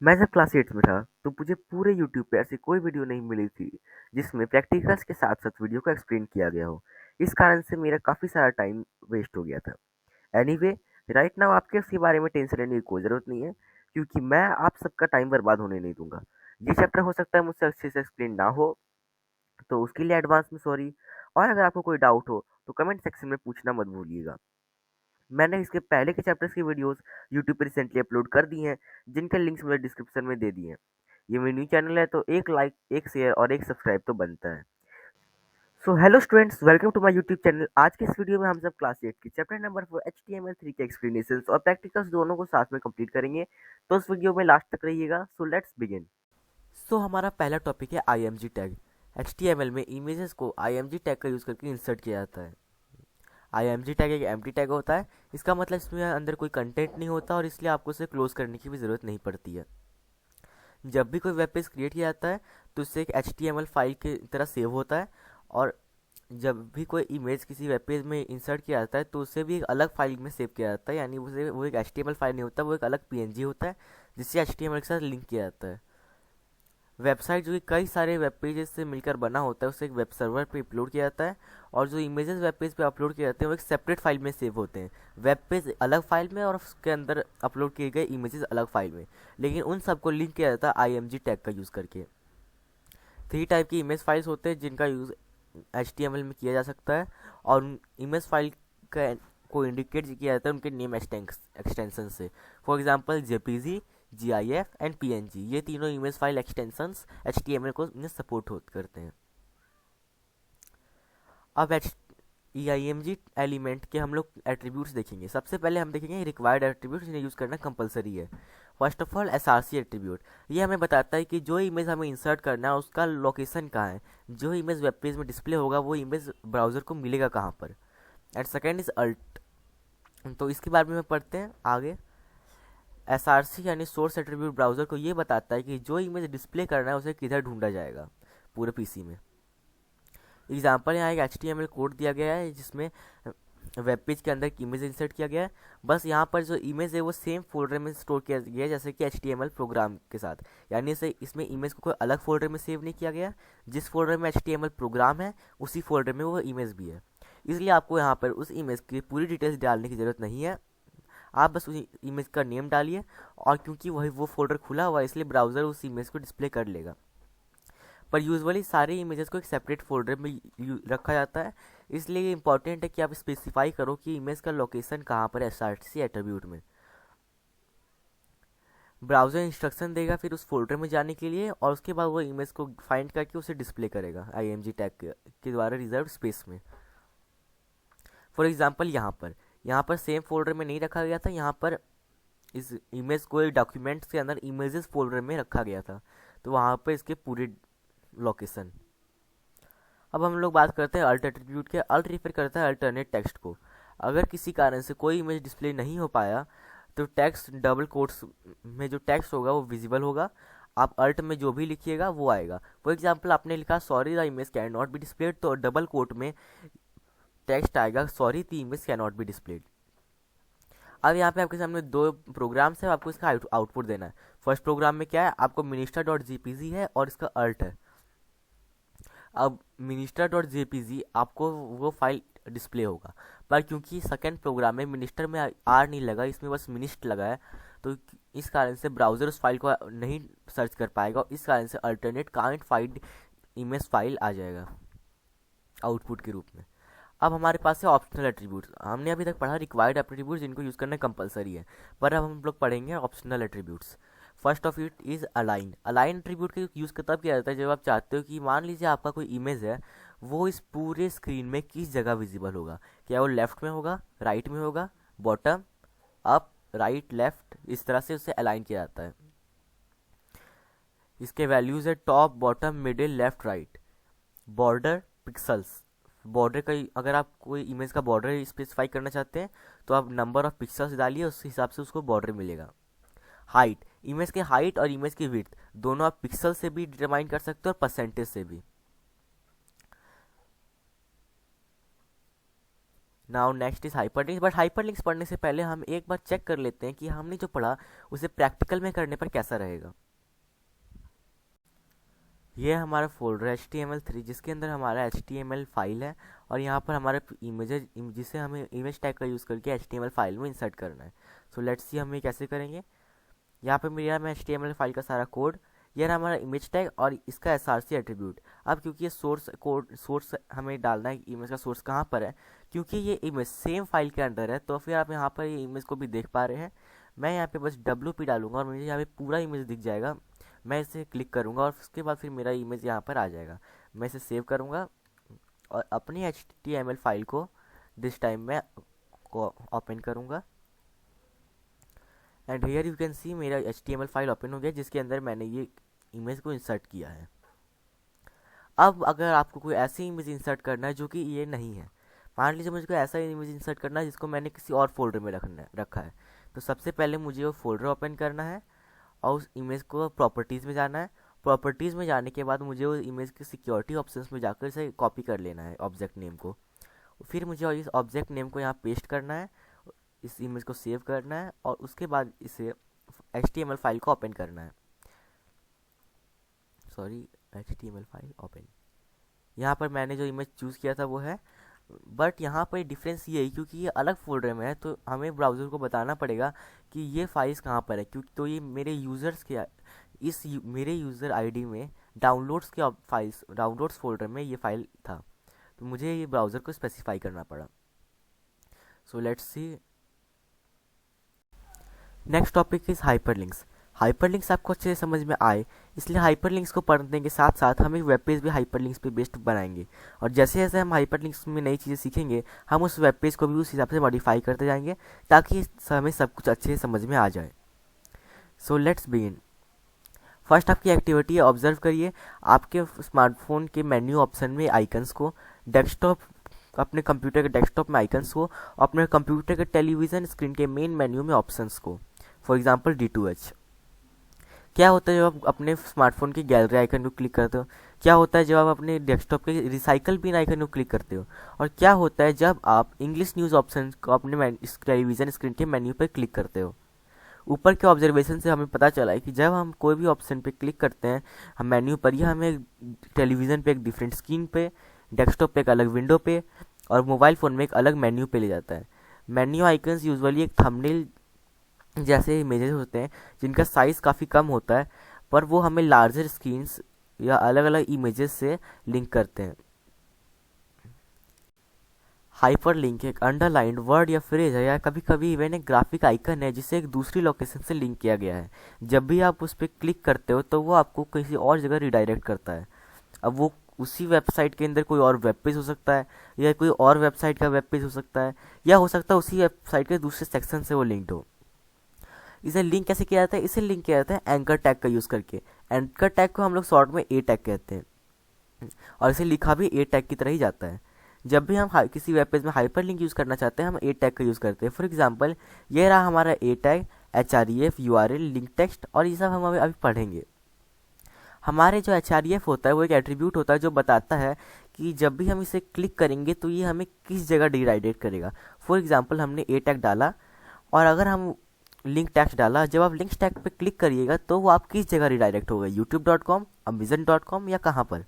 मैं जब क्लास 8 में था तो मुझे पूरे यूट्यूब पे ऐसी कोई वीडियो नहीं मिली थी जिसमें प्रैक्टिकल्स के साथ साथ वीडियो को एक्सप्लेन किया गया हो। इस कारण से मेरा काफ़ी सारा टाइम वेस्ट हो गया था। एनीवे, राइट नाउ आपके इसके बारे में टेंशन लेने की कोई ज़रूरत नहीं है, क्योंकि मैं आप सबका टाइम बर्बाद होने नहीं दूंगा। ये चैप्टर हो सकता है मुझसे अच्छे से एक्सप्लेन ना हो, तो उसके लिए एडवांस में सॉरी। और अगर आपको कोई डाउट हो तो कमेंट सेक्शन में पूछना मत भूलिएगा। मैंने इसके पहले के चैप्टर्स की वीडियोस यूट्यूब पे रिसेंटली अपलोड कर दी हैं, जिनके लिंक्स मुझे डिस्क्रिप्शन में दे दिए हैं। ये मेरा न्यू चैनल है तो एक लाइक, एक शेयर और एक सब्सक्राइब तो बनता है। So hello students, welcome to my YouTube channel. आज की इस वीडियो में हम सब क्लास 8 की चैप्टर नंबर 4 HTML3 के एक्सप्लेनेशंस और प्रैक्टिकल्स दोनों को साथ में कंप्लीट करेंगे। तो इस वीडियो में लास्ट तक रहिएगा। So let's begin. सो हमारा पहला टॉपिक है IMG टैग। HTML में इमेजेस को IMG टैग का यूज़ करके इंसर्ट किया जाता है। IMG टैग एक एम्प्टी टैग होता है। इसका मतलब इसमें अंदर कोई कंटेंट नहीं होता और इसलिए आपको उसे क्लोज करने की भी ज़रूरत नहीं पड़ती है। जब भी कोई वेब पेज क्रिएट किया जाता है तो उससे एक HTML फाइल की तरह सेव होता है, और जब भी कोई इमेज किसी वेब पेज में इंसर्ट किया जाता है तो उसे भी एक अलग फाइल में सेव किया जाता है, यानी उसे वो एक HTML फाइल नहीं होता, वो एक अलग PNG होता है जिससे HTML के साथ लिंक किया जाता है। वेबसाइट जो कि कई सारे वेब पेजेस से मिलकर बना होता है उसे एक वेब सर्वर पे अपलोड किया जाता है, और जो इमेजेस वेब पेज पे अपलोड किए जाते हैं वो एक सेपरेट फाइल में सेव होते हैं। वेब पेज अलग फाइल में और उसके अंदर अपलोड किए गए इमेजेस अलग फाइल में, लेकिन उन सबको लिंक किया जाता है IMG टैग का यूज़ करके। 3 टाइप की इमेज फाइल्स होते हैं जिनका यूज़ HTML में किया जा सकता है, और उन इमेज फाइल का को इंडिकेट किया जाता है उनके नेम एक्सटेंशन से। For example JPG, GIF and PNG, ये तीनों इमेज फाइल एक्सटेंशंस HTML को सपोर्ट करते हैं। अब IMG एलिमेंट के हम लोग एट्रीब्यूट्स देखेंगे। सबसे पहले हम देखेंगे रिक्वायर्ड एट्रीब्यूट्स, जिन्हें यूज़ करना कंपलसरी है। First of all SRC attribute, ये हमें बताता है कि जो इमेज हमें इंसर्ट करना है उसका लोकेशन कहाँ है। जो इमेज वेब पेज में डिस्प्ले होगा वो इमेज ब्राउज़र को मिलेगा कहाँ पर। एंड सेकेंड इज अल्ट, तो इसके बारे में पढ़ते हैं आगे। SRC यानी सोर्स एट्रीब्यूट ब्राउज़र को ये बताता है कि जो इमेज डिस्प्ले करना है उसे किधर ढूंढा जाएगा पूरे PC में। एग्जाम्पल यहाँ एक HTML कोड दिया गया है जिसमें वेब पेज के अंदर एक इमेज इंसर्ट किया गया है। बस यहाँ पर जो इमेज है वो सेम फोल्डर में स्टोर किया गया है जैसे कि HTML प्रोग्राम के साथ, यानी इसे इसमें इमेज को कोई अलग फोल्डर में सेव नहीं किया गया। जिस फोल्डर में HTML प्रोग्राम है उसी फोल्डर में वो इमेज भी है, इसलिए आपको यहाँ पर उस इमेज की पूरी डिटेल्स डालने की ज़रूरत नहीं है। आप बस उस इमेज का नेम डालिए, और क्योंकि वही वो फोल्डर खुला हुआ है इसलिए ब्राउज़र उस इमेज को डिस्प्ले कर लेगा। पर यूजुअली सारे इमेजेस को एक सेपरेट फोल्डर में रखा जाता है, इसलिए ये इंपॉर्टेंट है कि आप स्पेसिफाई करो कि इमेज का लोकेशन कहाँ पर है SRC एट्रीब्यूट में। ब्राउज़र इंस्ट्रक्शन देगा फिर उस फोल्डर में जाने के लिए, और उसके बाद वो इमेज को फाइंड करके उसे डिस्प्ले करेगा IMG टैग के द्वारा रिजर्व स्पेस में। फॉर एग्जाम्पल यहाँ पर सेम फोल्डर में नहीं रखा गया था, यहाँ पर इस इमेज को एक डॉक्यूमेंट्स के अंदर इमेजेस फोल्डर में रखा गया था, तो वहाँ पर इसके पूरे लोकेशन। अब हम लोग बात करते हैं अल्ट एट्रीब्यूट के। अल्ट रेफर करता है अल्टरनेट टेक्स्ट को। अगर किसी कारण से कोई इमेज डिस्प्ले नहीं हो पाया तो टेक्स्ट डबल कोट्स में जो टेक्स्ट होगा वो विजिबल होगा। आप अल्ट में जो भी लिखिएगा वो आएगा। फॉर एग्जाम्पल आपने लिखा sorry the image can not be displayed, तो डबल कोट में टेक्स्ट आएगा sorry the image can not be displayed. अब यहाँ पे आपके सामने दो प्रोग्राम्स है, आपको इसका आउटपुट देना है। फर्स्ट प्रोग्राम में क्या है, आपको minister.jpg है और इसका अल्ट है। अब minister.jpg आपको वो फाइल डिस्प्ले होगा, पर क्योंकि सेकेंड प्रोग्राम में मिनिस्टर में आर नहीं लगा, इसमें बस मिनिस्ट लगा है, तो इस कारण से ब्राउज़र उस फाइल को नहीं सर्च कर पाएगा, और इस कारण से alternate can't find image file आ जाएगा आउटपुट के रूप में। अब हमारे पास है ऑप्शनल एट्रीब्यूट्स। हमने अभी तक पढ़ा रिक्वायर्ड एट्रीब्यूट्स जिनको यूज़ करना कंपलसरी है, पर अब हम लोग पढ़ेंगे optional attributes. First of it is align. Align attribute का यूज़ तब किया जाता है जब आप चाहते हो कि मान लीजिए आपका कोई इमेज है, वो इस पूरे स्क्रीन में किस जगह विजिबल होगा। क्या वो लेफ्ट में होगा, राइट में होगा, बॉटम, अप, राइट, लेफ्ट, इस तरह से उसे अलाइन किया जाता है। इसके वैल्यूज़ है top, bottom, middle, left, right. Border, pixels. Border का अगर आप कोई इमेज का बॉर्डर स्पेसिफाई करना चाहते हैं तो आप नंबर ऑफ पिक्सल्स डालिए, उस हिसाब से उसको बॉर्डर मिलेगा। हाइट, इमेज के हाइट और इमेज की विड्थ दोनों आप पिक्सल से भी डिटरमाइन कर सकते हो और परसेंटेज से भी। Now next is hyperlinks. But hyperlinks पढ़ने से पहले हम एक बार चेक कर लेते हैं कि हमने जो पढ़ा उसे प्रैक्टिकल में करने पर कैसा रहेगा। ये हमारा फोल्डर HTML3 जिसके अंदर हमारा HTML फाइल है, और यहाँ पर हमारे इमेजेस जिसे हमें इमेज टैग का यूज़ करके HTML फाइल में इंसर्ट करना है। सो लेट्स सी हम ये कैसे करेंगे। यहाँ पे मेरा मैं HTML फाइल का सारा कोड, ये रहा हमारा इमेज टैग और इसका SRC एट्रीब्यूट। अब क्योंकि ये सोर्स कोड, सोर्स हमें डालना है इमेज का सोर्स कहाँ पर है, क्योंकि ये इमेज सेम फाइल के अंदर है, तो फिर आप यहाँ पर ये इमेज को भी देख पा रहे हैं। मैं यहाँ पे बस WP डालूंगा और मुझे यहाँ पे पूरा इमेज दिख जाएगा। मैं इसे क्लिक करूँगा और उसके बाद फिर मेरा इमेज यहाँ पर आ जाएगा। मैं इसे सेव करूँगा और अपनी HTML फाइल को दिस टाइम मैं ओपन करूँगा, एंड हियर यू कैन सी मेरा HTML फाइल ओपन हो गया जिसके अंदर मैंने ये इमेज को इंसर्ट किया है। अब अगर आपको कोई ऐसी इमेज इंसर्ट करना है जो कि ये नहीं है, मान लीजिए मुझे कोई ऐसा इमेज इंसर्ट करना है जिसको मैंने किसी और फोल्डर में रखा है, तो सबसे पहले मुझे वो फोल्डर ओपन करना है और उस इमेज को प्रॉपर्टीज़ में जाना है। प्रॉपर्टीज़ में जाने के बाद मुझे उस इमेज के सिक्योरिटी ऑप्शंस में जाकर इसे कॉपी कर लेना है ऑब्जेक्ट नेम को। फिर मुझे इस ऑब्जेक्ट नेम को यहाँ पेस्ट करना है, इस इमेज को सेव करना है और उसके बाद इसे HTML फाइल को ओपन करना है। Sorry, HTML file open. यहाँ पर मैंने जो इमेज चूज़ किया था वो है, बट यहाँ पर डिफरेंस ये है क्योंकि ये अलग फोल्डर में है, तो हमें ब्राउज़र को बताना पड़ेगा कि ये फाइल्स कहाँ पर है, क्योंकि तो ये मेरे यूज़र्स के मेरे यूज़र आईडी में डाउनलोड्स के फाइल्स, डाउनलोड्स फोल्डर में ये फाइल था, तो मुझे ये ब्राउज़र को स्पेसिफाई करना पड़ा। So let's see. Next topic is hyperlinks. Hyperlinks आपको अच्छे से समझ में आए, इसलिए हाइपरलिंक्स को पढ़ने के साथ साथ हम एक वेब पेज भी हाइपरलिंक्स पे बेस्ड बनाएंगे, और जैसे जैसे हम हाइपरलिंक्स में नई चीज़ें सीखेंगे हम उस वेब पेज को भी उस हिसाब से मॉडिफाई करते जाएंगे ताकि हमें सब कुछ अच्छे से समझ में आ जाए। So let's begin. फर्स्ट आपकी एक्टिविटी है, ऑब्जर्व करिए आपके स्मार्टफोन के मेन्यू ऑप्शन में आइकन्स को, डेस्कटॉप, अपने कंप्यूटर के डेस्कटॉप में आइकन्स को, अपने कंप्यूटर के टेलीविज़न स्क्रीन के मेन मेन्यू में ऑप्शंस को। For example D2H। क्या होता है जब आप अपने स्मार्टफोन की गैलरी आइकन को क्लिक करते हो, क्या होता है जब आप अपने डेस्कटॉप के रिसाइकल पिन आइकन को क्लिक करते हो, और क्या होता है जब आप इंग्लिश न्यूज़ ऑप्शन को अपने टेलीविज़न स्क्रीन के मेन्यू पर क्लिक करते हो। ऊपर के ऑब्जर्वेशन से हमें पता चला है कि जब हम कोई भी ऑप्शन पे क्लिक करते हैं हम मेन्यू पर, यह हमें टेलीविज़न पे एक डिफरेंट स्क्रीन पे, डेस्कटॉप पे एक अलग विंडो पे और मोबाइल फ़ोन में एक अलग मेन्यू पे ले जाता है। मेन्यू आइकन्स यूजुअली एक थंबनेल जैसे इमेजेस होते हैं जिनका साइज़ काफ़ी कम होता है, पर वो हमें लार्जर स्क्रीन्स या अलग अलग इमेजेस से लिंक करते हैं। हाइपरलिंक एक अंडरलाइंड वर्ड या फ्रेज है, या कभी कभी इवन एक ग्राफिक आइकन है जिसे एक दूसरी लोकेशन से लिंक किया गया है। जब भी आप उस पर क्लिक करते हो तो वो आपको किसी और जगह रिडायरेक्ट करता है। अब वो उसी वेबसाइट के अंदर कोई और वेब पेज हो सकता है, या कोई और वेबसाइट का वेब पेज हो सकता है, या हो सकता है उसी वेबसाइट के दूसरे सेक्शन से वो लिंक्ड हो। इसे लिंक कैसे किया जाता है? इसे लिंक किया जाता है एंकर टैग का यूज़ करके। एंकर टैग को हम लोग शॉर्ट में ए टैग कहते हैं, और इसे लिखा भी ए टैग की तरह ही जाता है। जब भी हम किसी वेब पेज में हाइपर लिंक यूज़ करना चाहते हैं हम ए टैग का यूज़ करते हैं। फॉर एग्जांपल ये रहा हमारा A tag, href, URL, link text, और ये सब हम अभी पढ़ेंगे। हमारे जो href होता है वो एक एट्रीब्यूट होता है जो बताता है कि जब भी हम इसे क्लिक करेंगे तो ये हमें किस जगह रिडायरेक्ट करेगा। फॉर एग्जांपल हमने ए टैग डाला और अगर हम लिंक टैक्स डाला, जब आप लिंक टैग पे क्लिक करिएगा तो वो आप किस जगह रिडायरेक्ट होगा, youtube.com, amazon.com या कहाँ पर,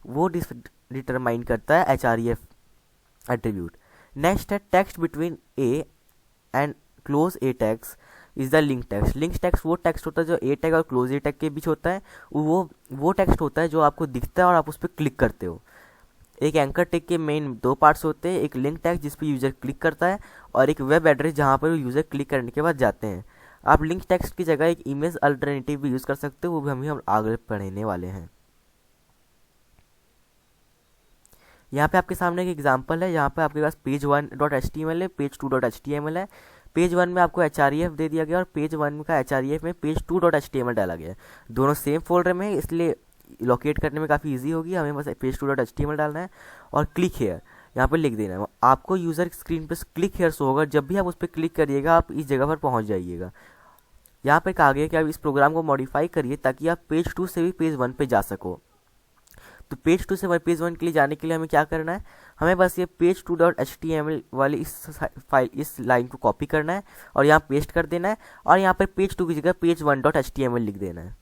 वो डिटरमाइन करता है href एट्रीब्यूट। नेक्स्ट है text between A and close A tags is the link text. Link text वो टेक्स्ट होता है जो ए टैग और क्लोज ए टैग के बीच होता है। वो टेक्स्ट होता है जो आपको दिखता है और आप उस पर क्लिक करते हो। एक एंकर टैग के मेन दो पार्ट्स होते हैं, एक लिंक टैग जिस पर यूज़र क्लिक करता है और एक वेब एड्रेस जहाँ पर यूज़र क्लिक करने के बाद जाते हैं। आप लिंक टेक्स्ट की जगह एक इमेज अल्टरनेटिव भी यूज़ कर सकते हो, वो भी हम आगे पढ़ने वाले हैं। यहाँ पे आपके सामने एक एग्जांपल है, यहाँ पे आपके पास पेज 1.html है, पेज 2.html है। पेज 1 में आपको href दे दिया गया और पेज 1 का href में पेज 2.html डाला गया है। दोनों सेम फोल्डर में, इसलिए लोकेट करने में काफ़ी इजी होगी। हमें बस पेज 2.html डालना है और क्लिक हेयर यहाँ पर लिख देना है। आपको यूज़र स्क्रीन पर क्लिक हेयर शो होगा, जब भी आप उस पर क्लिक करिएगा आप इस जगह पर पहुँच जाइएगा। यहाँ पर कहा गया कि आप इस प्रोग्राम को मॉडिफाई करिए ताकि आप पेज 2 से भी पेज 1 पे जा सको। तो पेज 2 से पेज 1 के लिए जाने के लिए हमें क्या करना है, हमें बस ये page2.html वाली इस लाइन को कॉपी करना है और यहाँ पेस्ट कर देना है, और यहाँ पर पेज 2 की जगह page1.html लिख देना है,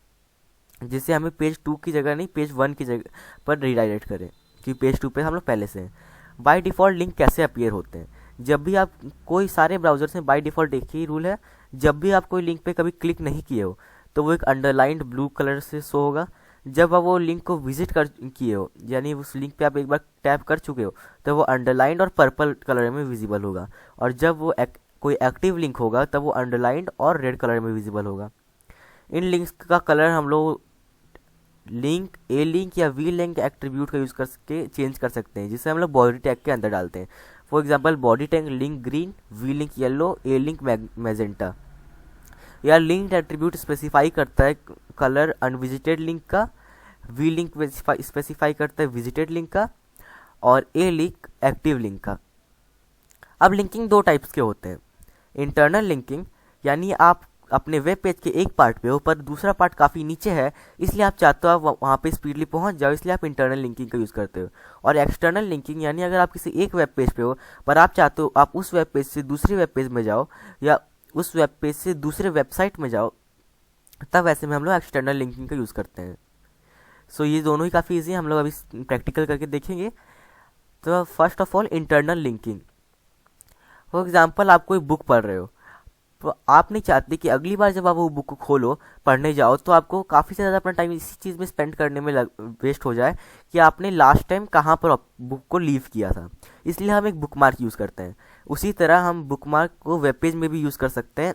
जिससे हमें पेज 2 की जगह नहीं पेज 1 की जगह पर रिडायरेक्ट करें, क्योंकि पेज 2 पे हम लोग पहले से हैं। बाय डिफ़ॉल्ट लिंक कैसे अपीयर होते हैं? जब भी आप कोई सारे ब्राउज़र्स में बाय डिफ़ॉल्ट एक ही रूल है, जब भी आप कोई लिंक पे कभी क्लिक नहीं किए हो तो वो एक अंडरलाइंड ब्लू कलर से शो होगा। जब आप वो लिंक को विजिट कर किए हो, यानी उस लिंक पे आप एक बार टैप कर चुके हो, तो वो अंडरलाइंड और पर्पल कलर में विजिबल होगा। और जब वो कोई एक्टिव लिंक होगा तब वो अंडरलाइंड और रेड कलर में विजिबल होगा। इन लिंक्स का कलर हम लोग लिंक ए लिंक या वी लिंक एट्रीब्यूट का यूज़ करके चेंज कर सकते हैं, जिसे हम लोग बॉडी टैग के अंदर डालते हैं। For example body tag link green, V link yellow, A link magenta. या लिंक एट्रीब्यूट स्पेसिफाई करता है कलर अनविजिटेड लिंक का, वी लिंक स्पेसिफाई करता है विजिटेड लिंक का, और ए लिंक एक्टिव लिंक का। अब लिंकिंग दो टाइप्स के होते हैं। इंटरनल लिंकिंग, यानी आप अपने वेब पेज के एक पार्ट पे हो पर दूसरा पार्ट काफ़ी नीचे है, इसलिए आप चाहते हो आप वहाँ पे स्पीडली पहुँच जाओ, इसलिए आप इंटरनल लिंकिंग का यूज़ करते हो। और एक्सटर्नल लिंकिंग, यानी अगर आप किसी एक वेब पेज पे हो पर आप चाहते हो आप उस वेब पेज से दूसरे वेब पेज में जाओ या उस वेब पेज से दूसरे वेबसाइट में जाओ, तब ऐसे में हम लोग एक्सटर्नल लिंकिंग का यूज़ करते हैं। सो ये दोनों ही काफ़ी ईजी है, हम लोग अभी प्रैक्टिकल करके देखेंगे। तो first of all internal linking. For example आप कोई बुक पढ़ रहे हो, तो आप नहीं चाहते कि अगली बार जब आप वो बुक को खोलो पढ़ने जाओ तो आपको काफ़ी ज़्यादा अपना टाइम इसी चीज़ में स्पेंड करने में वेस्ट हो जाए कि आपने लास्ट टाइम कहाँ पर बुक को लीव किया था। इसलिए हम एक बुक मार्क यूज़ करते हैं। उसी तरह हम बुक मार्क को वेब पेज में भी यूज़ कर सकते हैं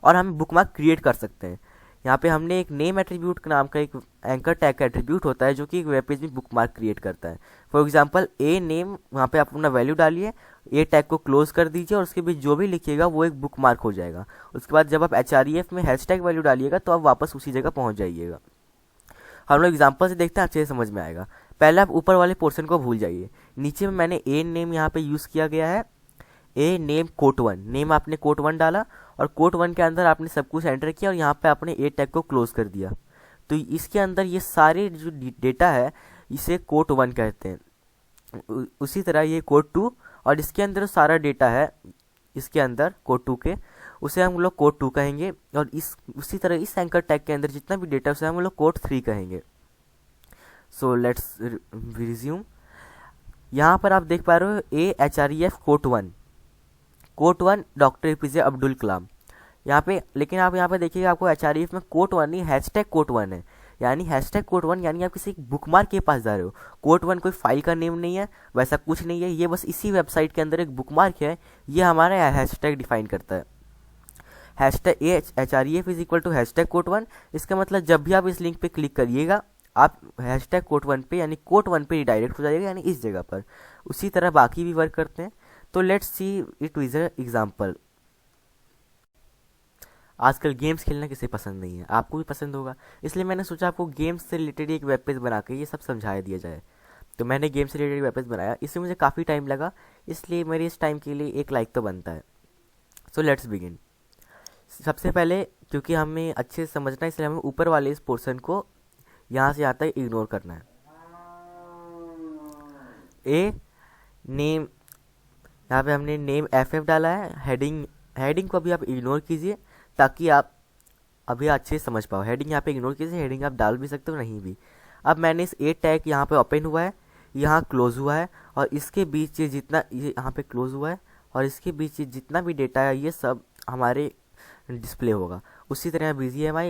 और हम बुक मार्क क्रिएट कर सकते हैं। यहाँ पे हमने एक नेम एट्रीब्यूट नाम का एक एंकर टैग का एट्रीब्यूट होता है जो कि एक वेब पेज में बुक मार्क क्रिएट करता है। फॉर एग्जांपल ए नेम, वहाँ पे आप अपना वैल्यू डालिए, ए टैग को क्लोज कर दीजिए और उसके बीच जो भी लिखिएगा वो एक बुक मार्क हो जाएगा। उसके बाद जब आप HREF में हैशटैग वैल्यू डालिएगा तो आप वापस उसी जगह पहुँच जाइएगा। हम लोग एग्जाम्पल से देखते हैं, अच्छे से समझ में आएगा। पहले आप ऊपर वाले पोर्शन को भूल जाइए। नीचे में मैंने ए नेम यहाँ पे यूज़ किया गया है, ए नेम कोट 1, नेम आपने कोट 1 डाला और कोट 1 के अंदर आपने सब कुछ एंटर किया और यहाँ पे आपने ए टैग को क्लोज कर दिया। तो इसके अंदर ये सारे जो डेटा है इसे कोट 1 कहते हैं। उसी तरह ये कोट 2 और इसके अंदर सारा डेटा है इसके अंदर कोट 2 के, उसे हम लोग कोट 2 कहेंगे। और उसी तरह इस एंकर टैग के अंदर जितना भी डेटा उसे हम लोग कोट 3 कहेंगे। So let's resume. यहाँ पर आप देख पा रहे हो HREF quote 1 doctor APJ Abdul Kalam यहाँ पे। लेकिन आप यहाँ पे देखिएगा आपको HREF में कोट 1 नहीं हैशटैग कोट 1 है, यानी हैशटैग कोट 1 यानी आप किसी बुक मार्क के पास जा रहे हो। कोट 1 कोई फाइल का नेम नहीं है, वैसा कुछ नहीं है, ये बस इसी वेबसाइट के अंदर एक बुक मार्क है। ये हमारा हैशटैग डिफाइन करता है। Hashtag HREF is equal to hashtag quote 1। इसका मतलब जब भी आप इस लिंक पे क्लिक करिएगा आप हैशटैग कोट 1 पे यानी कोट 1 पे रिडायरेक्ट हो जाएगा, यानी इस जगह पर। उसी तरह बाकी भी वर्क करते हैं। तो let's see it with example. आजकल गेम्स खेलना किसे पसंद नहीं है, आपको भी पसंद होगा, इसलिए मैंने सोचा आपको गेम्स से रिलेटेड एक वेब पेज बना के ये सब समझाया दिया जाए। तो मैंने गेम से रिलेटेड वेब पेज बनाया, इसमें मुझे काफ़ी टाइम लगा, इसलिए मेरे इस टाइम के लिए 1 लाइक तो बनता है। So let's begin. सबसे पहले क्योंकि हमें अच्छे से समझना है इसलिए हमें ऊपर वाले इस पोर्शन को यहाँ से यहाँ तक इग्नोर करना है। ए नेम, यहाँ पे हमने नेम FF डाला है। हेडिंग को अभी आप इग्नोर कीजिए ताकि आप अभी अच्छे से समझ पाओ। हेडिंग यहाँ पे इग्नोर कीजिए, हेडिंग आप डाल भी सकते हो नहीं भी। अब मैंने इस ए टैग यहाँ पे ओपन हुआ है, यहाँ क्लोज हुआ है और इसके बीच ये जितना ये यहाँ पे क्लोज हुआ है और इसके बीच ये जितना भी डेटा है ये सब हमारे डिस्प्ले होगा। उसी तरह BGMI,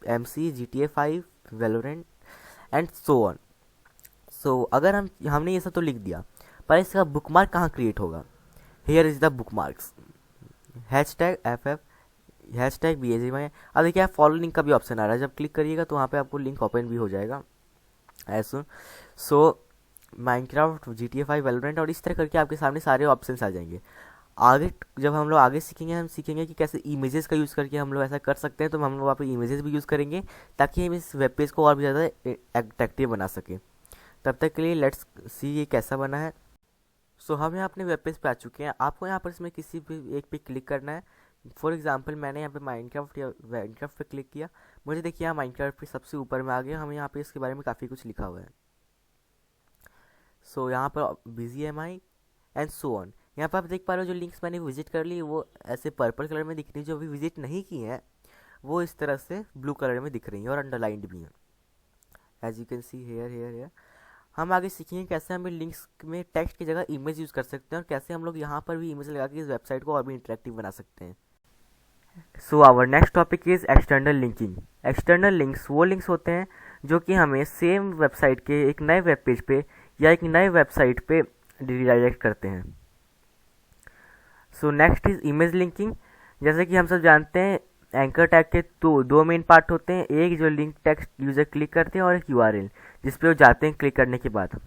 MC, GTA 5, Valorant and so on. So अगर हमने ये सब तो लिख दिया, पर इसका बुक मार्क कहाँ क्रिएट होगा? Here is the bookmarks, hashtag FF, hashtag BGMI। अब देखिए आप फॉलो लिंक का भी ऑप्शन आ रहा है, जब क्लिक करिएगा तो वहाँ पे आपको लिंक ओपन भी हो जाएगा ऐसा। सो माइनक्राफ्ट, GTA 5, Valorant और इस तरह करके आपके सामने सारे ऑप्शन आ जाएंगे। आगे जब हम लोग आगे सीखेंगे, हम सीखेंगे कि कैसे इमेजेस का यूज़ करके हम लोग ऐसा कर सकते हैं। तो हम लोग वहाँ पे इमेजेस भी यूज़ करेंगे ताकि हम इस वेब पेज को और भी ज़्यादा अट्रैक्टिव बना सकें। तब तक के लिए लेट्स सी ये कैसा बना है। सो हम यहाँ अपने वेब पेज पे आ चुके हैं। आपको यहाँ पर इसमें किसी भी एक पे क्लिक करना है। फॉर एग्जांपल मैंने यहाँ पे माइनक्राफ्ट पे क्लिक किया, मुझे देखिए यहाँ माइनक्राफ्ट पे सबसे ऊपर में आ गया। हमें यहाँ पे इसके बारे में काफ़ी कुछ लिखा हुआ है। सो यहाँ पर BGMI एंड सो ऑन। यहाँ पर आप देख पा रहे हो जो लिंक्स मैंने विजिट कर ली वो ऐसे पर्पल कलर में दिख रही है, जो अभी विजिट नहीं की हैं वो इस तरह से ब्लू कलर में दिख रही हैं और अंडरलाइंड भी हैं, as you can see here here here. हम आगे सीखेंगे कैसे हमें लिंक्स में टेक्स्ट की जगह इमेज यूज़ कर सकते हैं और कैसे हम लोग यहाँ पर भी इमेज लगा के इस वेबसाइट को और भी इंटरेक्टिव बना सकते हैं। So our next topic is external linking. External links वो लिंक्स होते हैं जो कि हमें सेम वेबसाइट के एक नए वेब पेज पे या एक नए वेबसाइट पे रिडायरेक्ट करते हैं। So next is image linking. जैसे कि हम सब जानते हैं एंकर टैग के दो मेन पार्ट होते हैं, एक जो लिंक टेक्स्ट यूज़र क्लिक करते हैं और एक यूआरएल जिस पे वो जाते हैं क्लिक करने के बाद।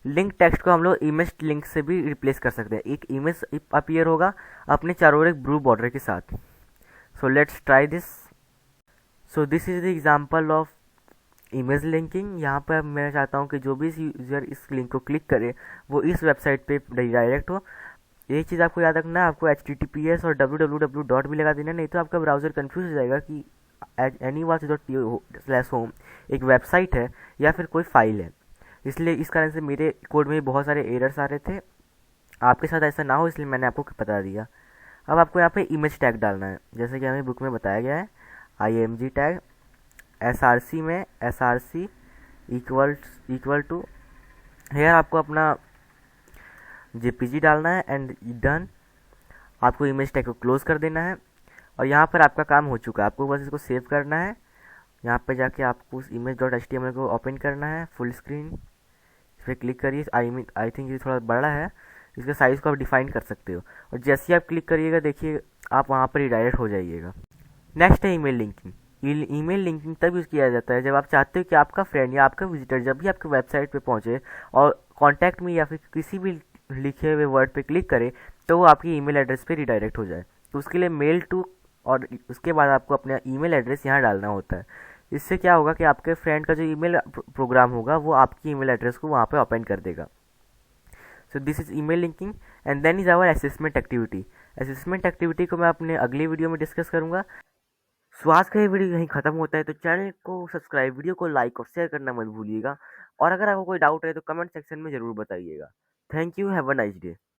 लिंक टेक्स्ट को हम लोग इमेज लिंक से भी रिप्लेस कर सकते हैं। एक इमेज अपीयर होगा अपने चारों ओर एक ब्लू बॉर्डर के साथ। So let's try this. So this is the example of image linking. यहाँ पर मैं चाहता हूँ कि जो भी यूज़र इस लिंक को क्लिक करे वो इस वेबसाइट पे डायरेक्ट हो। एक चीज़ आपको याद रखना है, आपको HTTPS और www डॉट भी लगा देना, नहीं तो आपका ब्राउज़र कंफ्यूज हो जाएगा कि anywas.home एक वेबसाइट है या फिर कोई फाइल है। इसलिए इस कारण से मेरे कोड में बहुत सारे एरर्स आ रहे थे। आपके साथ ऐसा ना हो इसलिए मैंने आपको बता दिया। अब आपको यहाँ पे इमेज टैग डालना है, जैसे कि हमें बुक में बताया गया है IMG टैग। SRC में SRC इक्वल टू हेयर आपको अपना JPG डालना है एंड डन। आपको इमेज टैग को क्लोज कर देना है और यहाँ पर आपका काम हो चुका है। आपको बस इसको सेव करना है। यहाँ पे जाके आपको उस image.html को ओपन करना है फुल स्क्रीन, इस पर क्लिक करिए। आई थिंक ये थोड़ा बड़ा है, इसका साइज़ को आप डिफाइन कर सकते हो और जैसे ही आप क्लिक करिएगा देखिए आप वहाँ पर रिडायरेक्ट हो जाइएगा। नेक्स्ट है ईमेल लिंकिंग। ईमेल लिंकिंग तब यूज़ किया जाता है जब आप चाहते हो कि आपका फ्रेंड या आपका विजिटर जब भी आपके वेबसाइट पे पहुंचे और कॉन्टैक्ट में या फिर किसी भी लिखे हुए वर्ड पे क्लिक करे तो वो आपकी ईमेल एड्रेस पे रिडायरेक्ट हो जाए। तो उसके लिए मेल टू और उसके बाद आपको अपना ईमेल एड्रेस यहाँ डालना होता है। इससे क्या होगा कि आपके फ्रेंड का जो ईमेल प्रोग्राम होगा वो आपकी ईमेल एड्रेस को वहाँ पे ओपन कर देगा। So this is email linking and then is our assessment activity. Assessment activity को मैं अपने अगली वीडियो में डिस्कस करूँगा। सो आज का ये वीडियो यहीं खत्म होता है, तो चैनल को सब्सक्राइब, वीडियो को लाइक और शेयर करना मत भूलिएगा। और अगर आपको कोई डाउट है तो कमेंट सेक्शन में ज़रूर बताइएगा। Thank you, have a nice day.